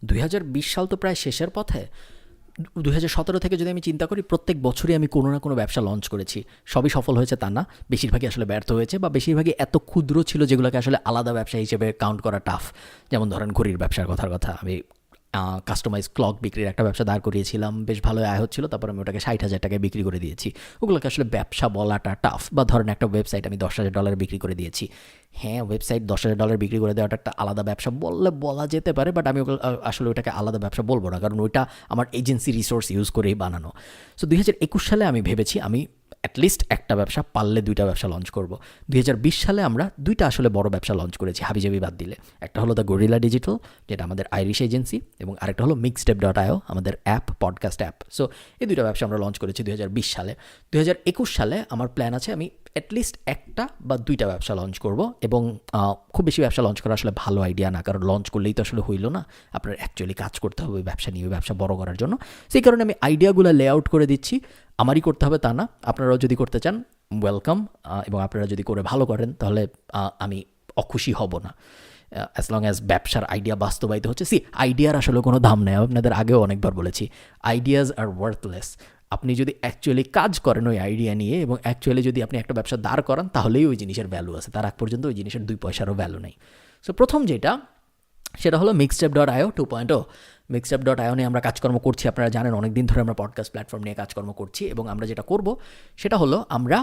2020 সাল তো প্রায় শেষের পথে। 2017 থেকে যদি আমি চিন্তা করি, প্রত্যেক বছরই আমি কোনো না কোনো ব্যবসা লঞ্চ করেছি। সবই সফল হয়েছে তা না, বেশিরভাগই আসলে ব্যর্থ হয়েছে, বা বেশিরভাগই এত ক্ষুদ্র ছিল যেগুলোকে আসলে আলাদা ব্যবসা হিসেবে কাউন্ট করা টাফ। যেমন ধরেন ঘড়ির ব্যবসার কথা আমি কাস্টমাইজ ক্লক বিক্রির একটা ব্যবসা দাঁড় করিয়েছিলাম, বেশ ভালো আয় হচ্ছিল, তারপর আমি ওটাকে 60,000 টাকায় বিক্রি করে দিয়েছি। ওগুলোকে আসলে ব্যবসা বলাটা টাফ। বা ধরেন একটা ওয়েবসাইট আমি $10,000 বিক্রি করে দিয়েছি। হ্যাঁ, ওয়েবসাইট $10,000 বিক্রি করে দেওয়াটা একটা আলাদা ব্যবসা বললে বলা যেতে পারে, বাট আমি আসলে ওটাকে আলাদা ব্যবসা বলবো না, কারণ ওইটা আমার এজেন্সি রিসোর্স ইউজ করেই বানানো। সো 2021 সালে আমি ভেবেছি আমি অ্যাটলিস্ট একটা ব্যবসা, পারলে 2টা ব্যবসা লঞ্চ করব। 2020 সালে আমরা 2টা আসলে বড় ব্যবসা লঞ্চ করেছি হাবিজাবি বাদ দিলে। একটা হলো দ্য গরিলা ডিজিটাল, যেটা আমাদের আইরিশ এজেন্সি, এবং আরেকটা হলো mixtape.io, আমাদের অ্যাপ, পডকাস্ট অ্যাপ। সো এই 2টা ব্যবসা আমরা লঞ্চ করেছি 2020 সালে। 2021 সালে আমার প্ল্যান আছে আমি অ্যাটলিস্ট একটা বা 2টা ব্যবসা লঞ্চ করব। এবং খুব বেশি ব্যবসা লঞ্চ করা আসলে ভালো আইডিয়া না, কারণ লঞ্চ করলেই তো আসলে হইল না, আপনার অ্যাকচুয়ালি কাজ করতে হবে ব্যবসা নিয়ে, ব্যবসা বড় করার জন্য। সেই কারণে আমি আইডিয়াগুলো লেআউট করে দিচ্ছি। আমারই করতে হবে তা না, আপনারাও যদি করতে চান ওয়েলকাম, এবং আপনারা যদি করে ভালো করেন তাহলে আমি অখুশি হব না, অ্যাজ লং অ্যাজ ব্যবসার আইডিয়া বাস্তবায়িত হচ্ছে। আইডিয়ার আসলে কোনো দাম নেই, আপনাদের আগেও অনেকবার বলেছি, আইডিয়াজ আর ওয়ার্থলেস। আপনি যদি অ্যাকচুয়ালি কাজ করেন ওই আইডিয়া নিয়ে, এবং অ্যাকচুয়ালি যদি আপনি একটা ব্যবসা দাঁড় করান, তাহলেই ওই জিনিসের ভ্যালু আছে, তার আগ পর্যন্ত ওই জিনিসের 2 পয়সারও ভ্যালু নেই। সো প্রথম যেটা, সেটা হলো mixtape.io 2.0। mixtape.io নিয়ে আমরা কাজকর্ম করছি, আপনারা জানেন অনেক দিন ধরে আমরা পডকাস্ট প্ল্যাটফর্ম নিয়ে কাজকর্ম করছি, এবং আমরা যেটা করব সেটা হলো আমরা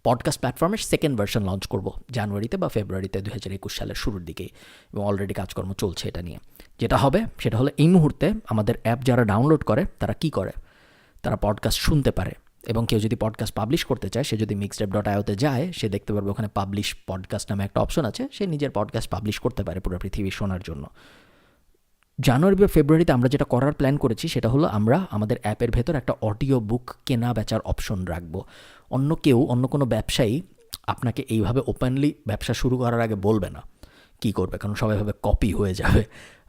পডকাস্ট প্ল্যাটফর্মের সেকেন্ড ভার্সন লঞ্চ করব জানুয়ারিতে বা ফেব্রুয়ারিতে 2021 সালের শুরুর দিকে, এবং অলরেডি কাজকর্ম চলছে এটা নিয়ে। যেটা হবে সেটা হলো এই মুহূর্তে আমাদের অ্যাপ যারা ডাউনলোড করে তারা কি করে, তারা পডকাস্ট শুনতে পারে, এবং কেউ যদি পডকাস্ট পাবলিশ করতে চায়, সে যদি mixtape.io-তে যায়, সে দেখতে পারবে ওখানে পাবলিশ পডকাস্ট নামে একটা অপশন আছে, সে নিজের পডকাস্ট পাবলিশ করতে পারে পুরো পৃথিবী শোনার জন্য। জানুয়ারি বা ফেব্রুয়ারিতে আমরা যেটা করার প্ল্যান করেছি সেটা হলো আমরা আমাদের অ্যাপের ভেতর একটা অডিও বুক কেনা বেচার অপশন রাখবো। অন্য কোনো ব্যবসায়ী আপনাকে এইভাবে ওপেনলি ব্যবসা শুরু করার আগে বলবে না কী করবে, কারণ সবাই ভাবে কপি হয়ে যাবে।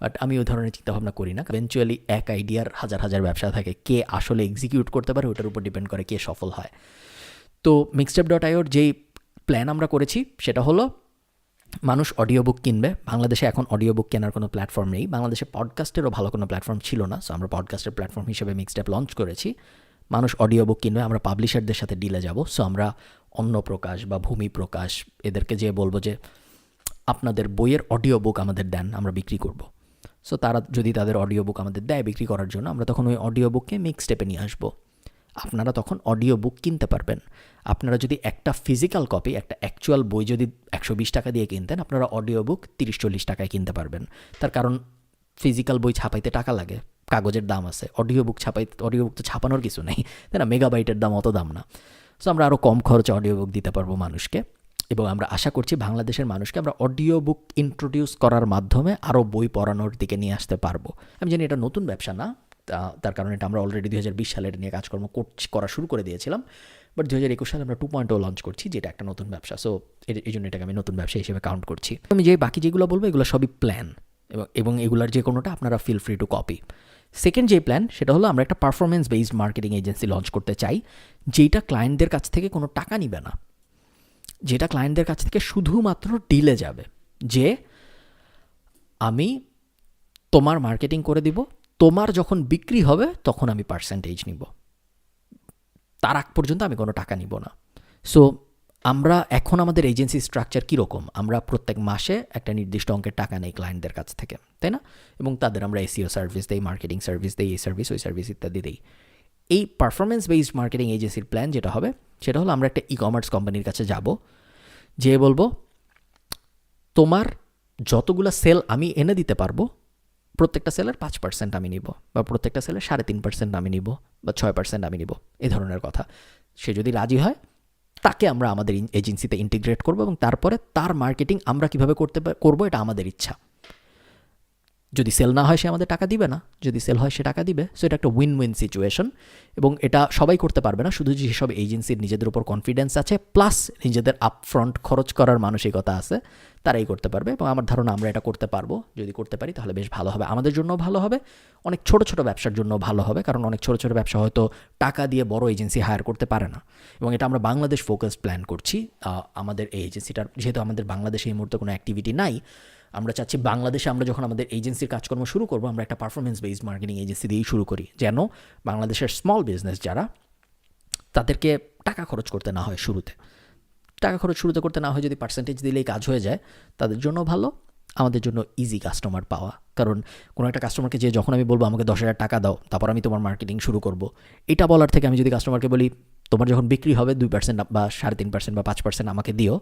বাট আমি ওই ধরনের চিন্তাভাবনা করি না। ইভেনচুয়ালি এক আইডিয়ার হাজার হাজার ব্যবসা থাকে, কে আসলে এক্সিকিউট করতে পারে ওটার উপর ডিপেন্ড করে কে সফল হয়। তো mixtape.io-র যেই প্ল্যান আমরা করেছি সেটা হলো মানুষ অডিও বুক কিনবে। বাংলাদেশে এখন অডিও বুক কেনার কোনো প্ল্যাটফর্ম নেই, বাংলাদেশে পডকাস্টেরও ভালো কোনো প্ল্যাটফর্ম ছিল না। সো আমরা পডকাস্টের প্ল্যাটফর্ম হিসেবে মিক্সটেপ লঞ্চ করেছি। মানুষ অডিও বুক কিনবে, আমরা পাবলিশারদের সাথে ডিলে যাব। সো আমরা অন্য প্রকাশ বা ভূমি প্রকাশ এদেরকে যে বলবো যে আপনাদের বইয়ের অডিও বুক আমাদের দেন, আমরা বিক্রি করব। সো তারা যদি তাদের অডিও বুক আমাদের দেয় বিক্রি করার জন্য, আমরা তখন ওই অডিও বুককে মিক্সটেপে নিয়ে আসবো। আপনারা তখন অডিও বুক কিনতে পারবেন। আপনারা যদি একটা ফিজিক্যাল কপি, একটা অ্যাকচুয়াল বই যদি 120 টাকা দিয়ে কিনতেন, আপনারা অডিও বুক 30-40 টাকায় কিনতে পারবেন। তার কারণ ফিজিক্যাল বই ছাপাইতে টাকা লাগে, কাগজের দাম আছে। অডিও বুক তো ছাপানোর কিছু নেই, তাই না? মেগাবাইটের দাম অত দাম না। সো আমরা আরও কম খরচে অডিও বুক দিতে পারবো মানুষকে, এবং আমরা আশা করছি বাংলাদেশের মানুষকে আমরা অডিও বুক ইন্ট্রোডিউস করার মাধ্যমে আরও বই পড়ানোর দিকে নিয়ে আসতে পারবো। আমি জানি এটা নতুন ব্যবসা না, তার কারণ এটা আমরা অলরেডি 2020 সালে এটা নিয়ে কাজকর্ম করা শুরু করে দিয়েছিলাম, বাট 2021 সালে আমরা 2.0 লঞ্চ করছি, যেটা একটা নতুন ব্যবসা। সো এই জন্য এটাকে আমি নতুন ব্যবসা হিসেবে কাউন্ট করছি। আমি বাকি যেগুলো বলবো এগুলো সবই প্ল্যান, এবং এগুলোর যে কোনোটা আপনারা feel free to copy. Second যে প্ল্যান সেটা হলো আমরা একটা performance based marketing agency launch করতে চাই, যেটা ক্লায়েন্টদের কাছ থেকে কোনো টাকা নিবে না, যেটা ক্লায়েন্টদের কাছ থেকে শুধুমাত্র ডিলে যাবে, যে আমি তোমার মার্কেটিং করে দিব, তোমার যখন বিক্রি হবে তখন আমি পার্সেন্টেজ নিব, তার আগ পর্যন্ত আমি কোনো টাকা নিব না। সো আমরা এখন আমাদের এজেন্সি স্ট্রাকচার কীরকম, আমরা প্রত্যেক মাসে একটা নির্দিষ্ট অঙ্কের টাকা নেই ক্লায়েন্টদের কাছ থেকে, তাই না? এবং তাদের আমরা এসইও সার্ভিস দেই, মার্কেটিং সার্ভিস দেই, এই সার্ভিস ওই সার্ভিস ইত্যাদি দেই। এই পারফরমেন্স বেসড মার্কেটিং এজেন্সির প্ল্যান যেটা হবে সেটা হলো আমরা একটা কমার্স কোম্পানির কাছে যাব, যে বলবো তোমার যতগুলো সেল আমি এনে দিতে পারবো, প্রত্যেকটা সেলের 5% আমি নিব, বা প্রত্যেকটা সেলের 3.5% আমি নিব, বা 6% আমি নিব, এই ধরনের কথা। সে যদি রাজি হয়, তাকে আমরা আমাদের এজেন্সিতে ইন্টিগ্রেট করব, এবং তারপরে তার মার্কেটিং আমরা কীভাবে করবো এটা আমাদের ইচ্ছা। যদি সেল না হয় সে আমাদের টাকা দিবে না, যদি সেল হয় সে টাকা দিবে। সো এটা একটা উইন উইন সিচুয়েশন, এবং এটা সবাই করতে পারবে না, শুধু যেসব এজেন্সির নিজেদের উপর কনফিডেন্স আছে প্লাস নিজেদের আপফ্রন্ট খরচ করার মানসিকতা আছে, তারাই করতে পারবে। এবং আমার ধারণা আমরা এটা করতে পারবো, যদি করতে পারি তাহলে বেশ ভালো হবে, আমাদের জন্য ভালো হবে, অনেক ছোট ছোট ব্যবসার জন্য ভালো হবে, কারণ অনেক ছোট ছোট ব্যবসা হয়তো টাকা দিয়ে বড় এজেন্সি হায়ার করতে পারে না। এবং এটা আমরা বাংলাদেশ ফোকাসড প্ল্যান করছি। আমাদের এই এজেন্সিটার যেহেতু আমাদের বাংলাদেশে এই মুহূর্তে কোনো অ্যাক্টিভিটি নাই, আমরা চাচ্ছি বাংলাদেশে আমরা যখন আমাদের এজেন্সির কাজকর্ম শুরু করব, আমরা একটা পারফরমেন্স বেসড মার্কেটিং এজেন্সি দিয়েই শুরু করি, যেন বাংলাদেশের স্মল বিজনেস যারা, তাদেরকে টাকা খরচ করতে না হয় শুরুতে। টাকা খরচ শুরুতে করতে না হয় যদি পার্সেন্টেজ দিলেই কাজ হয়ে যায়, তাদের জন্য ভালো, আমাদের জন্য ইজি কাস্টমার পাওয়া। কারণ কোনো একটা কাস্টমারকে যে যখন আমি বলবো আমাকে 10,000 টাকা দাও, তারপর আমি তোমার মার্কেটিং শুরু করব, এটা বলার থেকে আমি যদি কাস্টমারকে বলি তোমার যখন বিক্রি হবে 2% বা 3.5% বা 5% আমাকে দিও,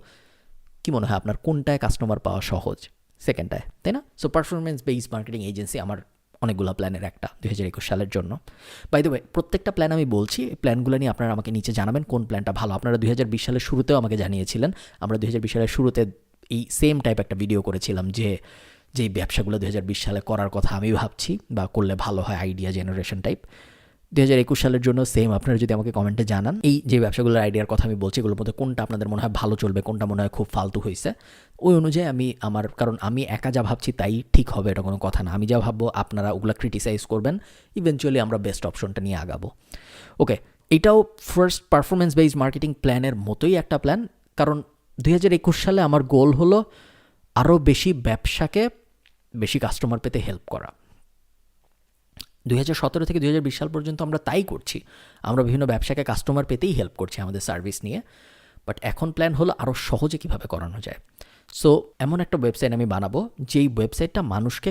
কি মনে হয় আপনার কোনটায় কাস্টমার পাওয়া সহজ? সেকেন্ডটায়, তাই না? So performance based marketing agency আমার অনেকগুলো প্ল্যানের একটা 2021 সালের জন্য। বাই দ্য ওয়ে, প্রত্যেকটা প্ল্যান আমি বলছি, এই প্ল্যানগুলো নিয়ে আপনারা আমাকে নিচে জানাবেন কোন প্ল্যানটা ভালো। আপনারা 2020 সালের শুরুতেও আমাকে জানিয়েছিলেন, আমরা 2020 সালের শুরুতে এই সেম টাইপ একটা ভিডিও করেছিলাম যে যেই ব্যবসাগুলো 2020 সালে করার কথা আমি ভাবছি বা করলে ভালো হয়, আইডিয়া জেনারেশন টাইপ। 2021 সালের জন্য সেম আপনারা যদি আমাকে কমেন্টে জানান এই যে ব্যবসাগুলোর আইডিয়ার কথা আমি বলছি, এগুলোর মধ্যে কোনটা আপনাদের মনে হয় ভালো চলবে, কোনটা মনে হয় খুব ফালতু হয়েছে, ওই অনুযায়ী আমি আমার, কারণ আমি একা যা ভাবছি তাই ঠিক হবে এটা কোনো কথা না, আমি যা ভাববো আপনারা ওগুলো ক্রিটিসাইজ করবেন, ইভেনচুয়ালি আমরা বেস্ট অপশনটা নিয়ে আগাবো। ওকে, এটাও ফার্স্ট পারফরমেন্স বেসড মার্কেটিং প্ল্যানের মতোই একটা প্ল্যান, কারণ 2021 সালে আমার গোল হলো আরও বেশি ব্যবসাকে বেশি কাস্টমার পেতে হেল্প করা। 2017 থেকে 2020 সাল পর্যন্ত আমরা তাই করছি, আমরা বিভিন্ন ব্যবসাকে কাস্টমার পেতেই হেল্প করছি আমাদের সার্ভিস নিয়ে। বাট এখন প্ল্যান হলো আরও সহজে কীভাবে করানো যায়। সো এমন একটা ওয়েবসাইট আমি বানাবো যেই ওয়েবসাইটটা মানুষকে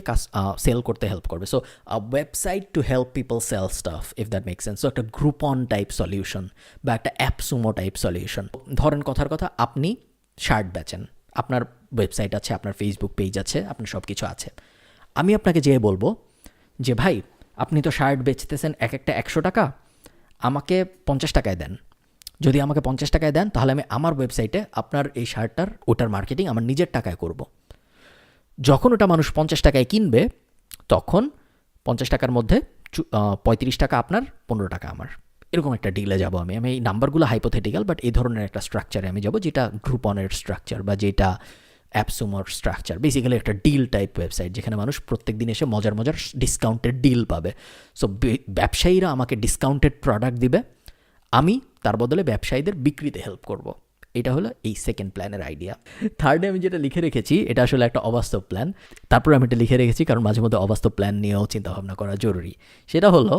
সেল করতে হেল্প করবে। So website to help people sell stuff, if that make sense. So একটা গ্রুপ অন টাইপ সলিউশন বা একটা অ্যাপসুমো টাইপ সলিউশন। ধরেন কথার কথা, আপনি শার্ট বেচেন, আপনার ওয়েবসাইট আছে, আপনার ফেসবুক পেজ আছে, আপনার সব কিছু আছে। আমি আপনাকে যেয়ে বলবো যে ভাই আপনি তো শার্ট বেচতেছেন এক একটা 100 টাকা, আমাকে 50 টাকায় দেন। যদি আমাকে 50 টাকায় দেন তাহলে আমি আমার ওয়েবসাইটে আপনার এই শার্টটার ওটার মার্কেটিং আমার নিজের টাকায় করব। যখন ওটা মানুষ 50 টাকায় কিনবে, তখন 50 টাকার মধ্যে 35 টাকা আপনার, 15 টাকা আমার, এরকম একটা ডিলে যাব আমি। এই নাম্বারগুলো হাইপোথেটিক্যাল, বাট এই ধরনের একটা স্ট্রাকচারে আমি যাব, যেটা গ্রুপনের স্ট্রাকচার বা যেটা অ্যাপসুমোর স্ট্রাকচার। বেসিক্যালি একটা ডিল টাইপ ওয়েবসাইট যেখানে মানুষ প্রত্যেক দিন এসে মজার মজার ডিসকাউন্টেড ডিল পাবে। সো ব্যবসায়ীরা আমাকে ডিসকাউন্টেড প্রোডাক্ট দিবে, আমি তার বদলে ব্যবসায়ীদের বিক্রিতে হেল্প করব। এটা হলো এই সেকেন্ড প্ল্যানের আইডিয়া। থার্ডে আমি যেটা লিখে রেখেছি এটা আসলে একটা অবাস্তব প্ল্যান। তারপর আমি এটা লিখে রেখেছি কারণ মাঝে মধ্যে অবাস্তব প্ল্যান নিয়েও চিন্তাভাবনা করা জরুরি। সেটা হলো,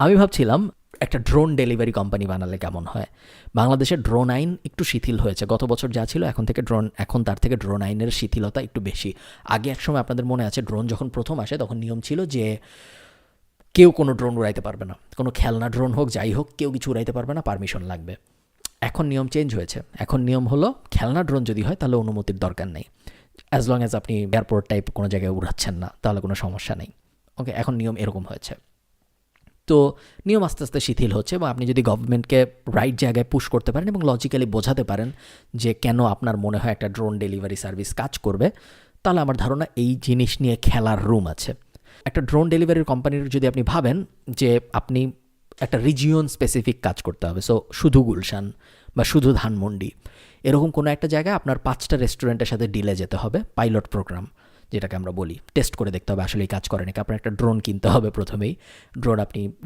আমি ভাবছিলাম একটা ড্রোন ডেলিভারি কোম্পানি বানালে কেমন হয়। বাংলাদেশের ড্রোন আইন একটু শিথিল হয়েছে, গত বছর যা ছিল এখন তার থেকে ড্রোন আইনের শিথিলতা একটু বেশি। আগে এক সময় আপনাদের মনে আছে ড্রোন যখন প্রথম আসে তখন নিয়ম ছিল যে কেউ কোনো ড্রোন উড়াইতে পারবে না, কোনো খেলনা ড্রোন হোক যাই হোক কেউ কিছু উড়াইতে পারবে না, পারমিশন লাগবে। এখন নিয়ম চেঞ্জ হয়েছে, এখন নিয়ম হলো খেলনা ড্রোন যদি হয় তাহলে অনুমতির দরকার নেই, অ্যাজ লং অ্যাজ আপনি এয়ারপোর্ট টাইপ কোনো জায়গায় উড়াচ্ছেন না তাহলে কোনো সমস্যা নেই। ওকে, এখন নিয়ম এরকম হয়েছে। তো নিয়ম আস্তে আস্তে শিথিল হচ্ছে এবং আপনি যদি গভর্নমেন্টকে রাইট জায়গায় পুশ করতে পারেন এবং লজিক্যালি বোঝাতে পারেন যে কেন আপনার মনে হয় একটা ড্রোন ডেলিভারি সার্ভিস কাজ করবে, তাহলে আমার ধারণা এই জিনিস নিয়ে খেলার রুম আছে। একটা ড্রোন ডেলিভারির কোম্পানির যদি আপনি ভাবেন যে আপনি একটা রিজিয়ন স্পেসিফিক কাজ করতে হবে, সো শুধু গুলশান বা শুধু ধানমন্ডি, এরকম কোনো একটা জায়গায় আপনার 5টা রেস্টুরেন্টের সাথে ডিলে যেতে হবে, পাইলট প্রোগ্রাম যেটাকে আমরা বলি, টেস্ট করে দেখতে হবে আসলে এই কাজ করে নাকি। আপনার একটা ড্রোন কিনতে হবে প্রথমেই।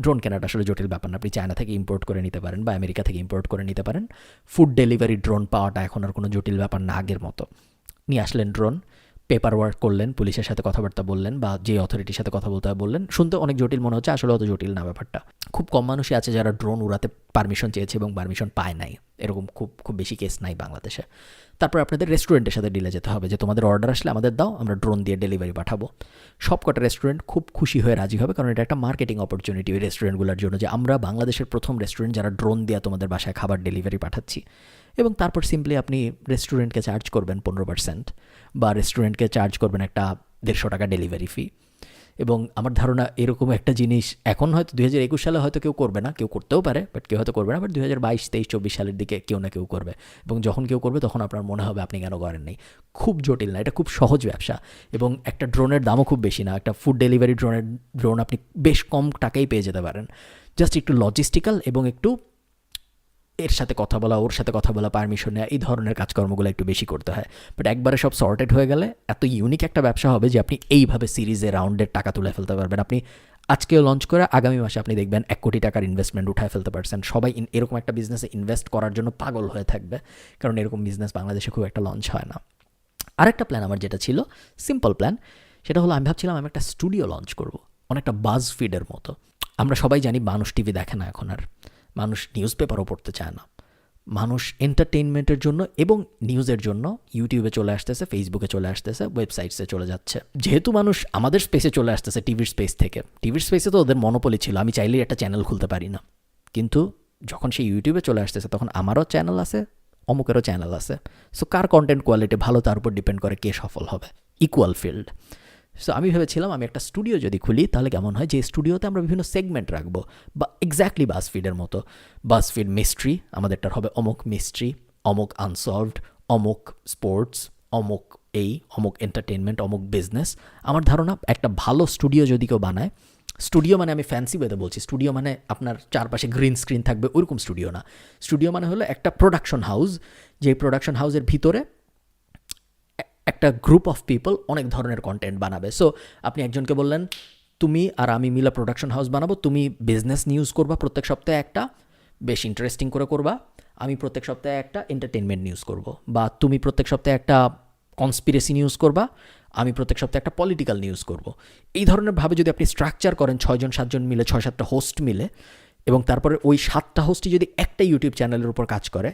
ড্রোন কেনাটা আসলে জটিল ব্যাপার না, আপনি চায়না থেকে ইম্পোর্ট করে নিতে পারেন বা আমেরিকা থেকে ইম্পোর্ট করে নিতে পারেন। ফুড ডেলিভারি ড্রোন পাওয়াটা এখন আর কোনো জটিল ব্যাপার না আগের মতো। নিয়ে আসলেন ড্রোন, পেপার ওয়ার্ক করলেন, পুলিশের সাথে কথাবার্তা বললেন বা যে অথরিটির সাথে কথা বলতে হয় বললেন। শুনতে অনেক জটিল মনে হচ্ছে, আসলে অত জটিল না ব্যাপারটা। খুব কম মানুষই আছে যারা ড্রোন উড়াতে পারমিশন চেয়েছে এবং পারমিশন পায় নাই, এরকম খুব বেশি কেস নাই বাংলাদেশে। তারপর আপনাদের রেস্টুরেন্টের সাথে ডিলে যেতে হবে যে তোমাদের অর্ডার আসলে আমাদের দাও, আমরা ড্রোন দিয়ে ডেলিভারি পাঠাবো। সব কটা রেস্টুরেন্ট খুব খুশি হয়ে রাজি হবে, কারণ এটা একটা মার্কেটিং অপরচুনিটি ওই রেস্টুরেন্টগুলোর জন্য যে আমরা বাংলাদেশের প্রথম রেস্টুরেন্ট যারা ড্রোন দিয়ে তোমাদের বাসায় খাবার ডেলিভারি পাঠাচ্ছি। এবং তারপর সিম্পলি আপনি রেস্টুরেন্টকে চার্জ করবেন 15% বা রেস্টুরেন্টকে চার্জ করবেন একটা 150 টাকা ডেলিভারি ফি। এবং আমার ধারণা এরকম একটা জিনিস এখন হয়তো 2021 সালে হয়তো কেউ করবে না, কেউ করতেও পারে বাট কেউ হয়তো করবে না, বাট 2022, 23, 24 সালের দিকে কেউ না কেউ করবে। এবং যখন কেউ করবে তখন আপনার মনে হবে আপনি কেন করেন নাই। খুব জটিল না, এটা খুব সহজ ব্যবসা এবং একটা ড্রোনের দামও খুব বেশি না। একটা ফুড ডেলিভারি ড্রোন আপনি বেশ কম টাকাই পেয়ে যেতে পারেন। জাস্ট একটু লজিস্টিক্যাল এবং একটু এর সাথে কথা বলা, ওর সাথে কথা বলা, পারমিশন নেওয়া, এই ধরনের কাজকর্মগুলো একটু বেশি করতে হয়। বাট একবারে সব সর্টেড হয়ে গেলে এত ইউনিক একটা ব্যবসা হবে যে আপনি এইভাবে সিরিজে রাউন্ডের টাকা তুলে ফেলতে পারবেন। আপনি আজকেও লঞ্চ করে আগামী মাসে আপনি দেখবেন 1 কোটি টাকার ইনভেস্টমেন্ট উঠায় ফেলতে পারছেন। সবাই এরকম একটা বিজনেসে ইনভেস্ট করার জন্য পাগল হয়ে থাকবে, কারণ এরকম বিজনেস বাংলাদেশে খুব একটা লঞ্চ হয় না। আরেকটা প্ল্যান আমার যেটা ছিল, সিম্পল প্ল্যান, সেটা হলো আমি ভাবছিলাম আমি একটা স্টুডিও লঞ্চ করব, অনেকটা বাজ ফিডের মতো। আমরা সবাই জানি মানুষ টিভি দেখে না এখন আর, মানুষ নিউজ পেপারও পড়তে চায় না, মানুষ এন্টারটেইনমেন্টের জন্য এবং নিউজের জন্য ইউটিউবে চলে আসতেছে, ফেসবুকে চলে আসতেছে, ওয়েবসাইটসে চলে যাচ্ছে। যেহেতু মানুষ আমাদের স্পেসে চলে আসতেছে টিভির স্পেস থেকে, টিভির স্পেসে তো ওদের মনোপলি ছিল, আমি চাইলেই একটা চ্যানেল খুলতে পারি না, কিন্তু যখন সে ইউটিউবে চলে আসতেছে তখন আমারও চ্যানেল আছে, অমুকেরও চ্যানেল আছে। সো কার কন্টেন্ট কোয়ালিটি ভালো তার উপর ডিপেন্ড করে কে সফল হবে, ইকুয়াল ফিল্ড। সো আমি ভেবেছিলাম আমি একটা স্টুডিও যদি খুলি তাহলে কেমন হয়, যে স্টুডিওতে আমরা বিভিন্ন সেগমেন্ট রাখবো, বা এক্স্যাক্টলি বাসফিডের মতো। বাসফিড মিস্ট্রি, আমাদেরটার হবে অমুক মিস্ট্রি, অমুক আনসলভড, অমুক স্পোর্টস, অমুক এই, অমুক এন্টারটেনমেন্ট, অমুক বিজনেস। আমার ধারণা একটা ভালো স্টুডিও যদি কেউ বানায়, স্টুডিও মানে আমি ফ্যান্সি ওয়েতে বলছি, স্টুডিও মানে আপনার চারপাশে গ্রিন স্ক্রিন থাকবে ওরকম স্টুডিও না। স্টুডিও মানে হলো একটা প্রোডাকশন হাউস, যে প্রোডাকশন হাউসের ভিতরে একটা গ্রুপ অফ পিপল অনেক ধরনের কন্টেন্ট বানাবে। সো আপনি একজনকে বললেন তুমি আর আমি মিলা প্রোডাকশন হাউস বানাবো, তুমি বিজনেস নিউজ করবা প্রত্যেক সপ্তাহে একটা, বেশ ইন্টারেস্টিং করে করবা, আমি প্রত্যেক সপ্তাহে একটা এন্টারটেনমেন্ট নিউজ করব, বা তুমি প্রত্যেক সপ্তাহে একটা কনস্পিরেসি নিউজ করবা, আমি প্রত্যেক সপ্তাহে একটা পলিটিক্যাল নিউজ করব। এই ধরনের ভাবে যদি আপনি স্ট্রাকচার করেন 6-7জন মিলে, 6-7টা হোস্ট মিলে, এবং তারপরে ওই 7টা হোস্টই যদি একটা ইউটিউব চ্যানেলের উপর কাজ করে,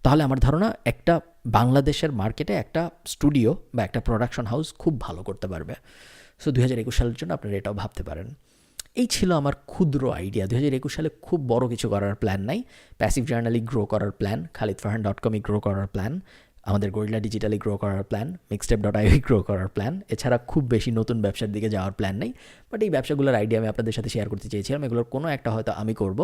তাহলে আমার ধারণা একটা বাংলাদেশের মার্কেটে একটা স্টুডিও বা একটা প্রোডাকশন হাউস খুব ভালো করতে পারবে। সো 2021 সালের জন্য আপনারা এটাও ভাবতে পারেন। এই ছিল আমার ক্ষুদ্র আইডিয়া। 2021 সালে খুব বড় কিছু করার প্ল্যান নাই, প্যাসিভ জার্নালি গ্রো করার প্ল্যান, khalidfarhan.com গ্রো করার প্ল্যান, আমাদের গরিলা ডিজিটালি গ্রো করার প্ল্যান, mixtape.io গ্রো করার প্ল্যান, এছাড়া খুব বেশি নতুন ব্যবসার দিকে যাওয়ার প্ল্যান নেই। বাট এই ব্যবসাগুলোর আইডিয়া আমি আপনাদের সাথে শেয়ার করতে চেয়েছিলাম, এগুলোর কোনো একটা হয়তো আমি করব।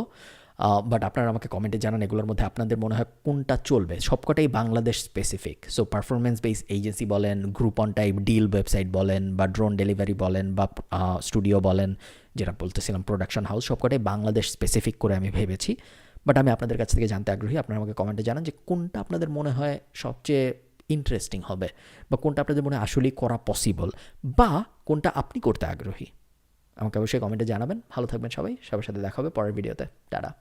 বাট আপনারা আমাকে কমেন্টে জানান এগুলোর মধ্যে আপনাদের মনে হয় কোনটা চলবে। সবকটাই Bangladesh specific. So performance base agency বলেন, group on type deal website বলেন, বা ড্রোন ডেলিভারি বলেন, বা স্টুডিও বলেন, যেটা বলতেছিলাম প্রোডাকশন হাউস, সবকটাই বাংলাদেশ স্পেসিফিক করে আমি ভেবেছি। বাট আমি আপনাদের কাছ থেকে জানতে আগ্রহী, আপনারা আমাকে কমেন্টে জানান যে কোনটা আপনাদের মনে হয় সবচেয়ে ইন্টারেস্টিং হবে, বা কোনটা আপনাদের মনে হয় আসলেই করা পসিবল, বা কোনটা আপনি করতে আগ্রহী। আমাকে অবশ্যই কমেন্টে জানাবেন। ভালো থাকবেন সবাই, সবার সাথে দেখা হবে পরের ভিডিওতে। টাটা।